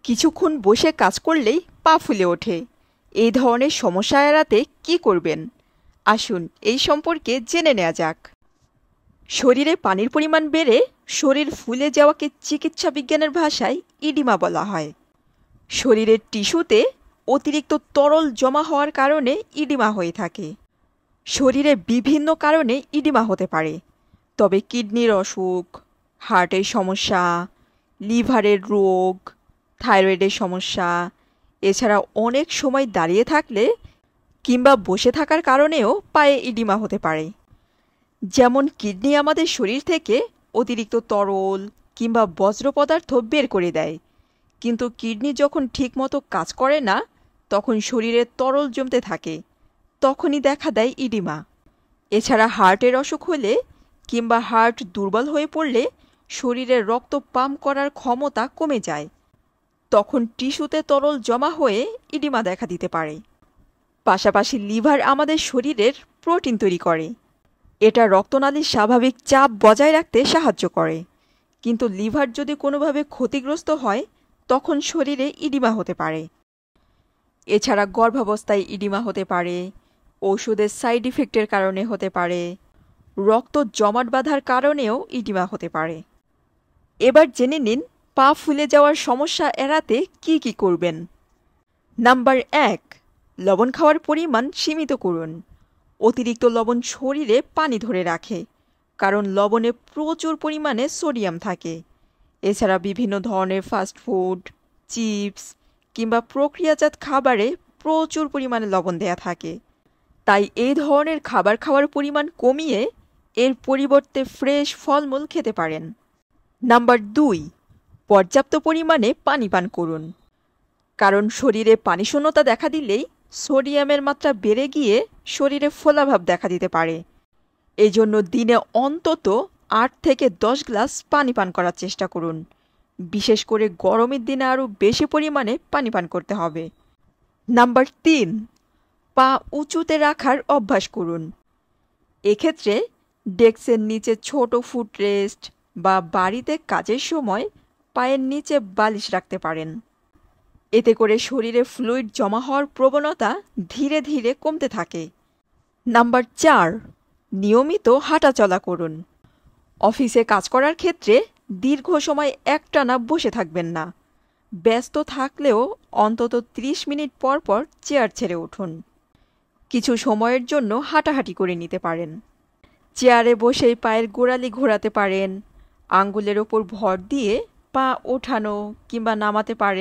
কিছুক্ষণ বসে কাজ করলেই পা ফুলে ওঠে। এই ধরনের সমস্যা এড়াতে কী করবেন? আসুন এই সম্পর্কে জেনে নেওয়া যাক। শরীরে পানির পরিমাণ বেড়ে শরীর ফুলে যাওয়াকে চিকিৎসা বিজ্ঞানের ভাষায় ইডিমা বলা হয়। শরীরের টিস্যুতে অতিরিক্ত তরল জমা হওয়ার কারণে ইডিমা হয়ে থাকে। শরীরে বিভিন্ন কারণে ইডিমা হতে পারে, তবে কিডনির অসুখ, হার্টের সমস্যা, লিভারের রোগ, থাইরয়েডের সমস্যা, এছাড়া অনেক সময় দাঁড়িয়ে থাকলে কিংবা বসে থাকার কারণেও পায়ে ইডিমা হতে পারে। যেমন কিডনি আমাদের শরীর থেকে অতিরিক্ত তরল কিংবা বজ্র পদার্থ বের করে দেয়, কিন্তু কিডনি যখন ঠিকমতো কাজ করে না তখন শরীরে তরল জমতে থাকে, তখনই দেখা দেয় ইডিমা। এছাড়া হার্টের অসুখ হলে কিংবা হার্ট দুর্বল হয়ে পড়লে শরীরে রক্ত পাম্প করার ক্ষমতা কমে যায়, তখন টিস্যুতে তরল জমা হয়ে ইডিমা দেখা দিতে পারে। পাশাপাশি লিভার আমাদের শরীরের প্রোটিন তৈরি করে। এটা রক্তনালীর স্বাভাবিক চাপ বজায় রাখতে সাহায্য করে, কিন্তু লিভার যদি কোনোভাবে ক্ষতিগ্রস্ত হয় তখন শরীরে ইডিমা হতে পারে। এছাড়া গর্ভাবস্থায় ইডিমা হতে পারে, ওষুধের সাইড ইফেক্টের কারণে হতে পারে, রক্ত জমাট বাঁধার কারণেও ইডিমা হতে পারে। এবার জেনে নিন পা ফুলে যাওয়ার সমস্যা এড়াতে কি কি করবেন। নাম্বার 1, লবণ খাওয়ার পরিমাণ সীমিত করুন। অতিরিক্ত লবণ শরীরে পানি ধরে রাখে, কারণ লবণে প্রচুর পরিমাণে সোডিয়াম থাকে। এছাড়া বিভিন্ন ধরনের ফাস্টফুড, চিপস কিংবা প্রক্রিয়াজাত খাবারে প্রচুর পরিমাণে লবণ দেয়া থাকে, তাই এই ধরনের খাবার খাওয়ার পরিমাণ কমিয়ে এর পরিবর্তে ফ্রেশ ফলমূল খেতে পারেন। নাম্বার 2, পর্যাপ্ত পরিমাণে পানি পান করুন, কারণ শরীরে পানিশূন্যতা দেখা দিলেই সোডিয়ামের মাত্রা বেড়ে গিয়ে শরীরে ফোলাভাব দেখা দিতে পারে। এই জন্য দিনে অন্তত 8 থেকে 10 গ্লাস পানি পান করার চেষ্টা করুন। বিশেষ করে গরমের দিনে আরও বেশি পরিমাণে পানি পান করতে হবে। নাম্বার 3, পা উঁচুতে রাখার অভ্যাস করুন। এক্ষেত্রে ডেস্কের নিচে ছোট ফুট রেস্ট বা বাড়িতে কাজের সময় পায়ের নিচে বালিশ রাখতে পারেন। এতে করে শরীরে ফ্লুইড জমা হওয়ার প্রবণতা ধীরে ধীরে কমতে থাকে। নাম্বার 4, নিয়মিত হাঁটাচলা করুন। অফিসে কাজ করার ক্ষেত্রে দীর্ঘ সময় একটানা বসে থাকবেন না। ব্যস্ত থাকলেও অন্তত 30 মিনিট পর পর চেয়ার ছেড়ে উঠুন। কিছু সময়ের জন্য হাঁটাহাঁটি করে নিতে পারেন। চেয়ারে বসেই পায়ের গোড়ালি ঘোরাতে পারেন, আঙ্গুলের ওপর ভর দিয়ে পা ওঠানো কিংবা নামাতে পারেন।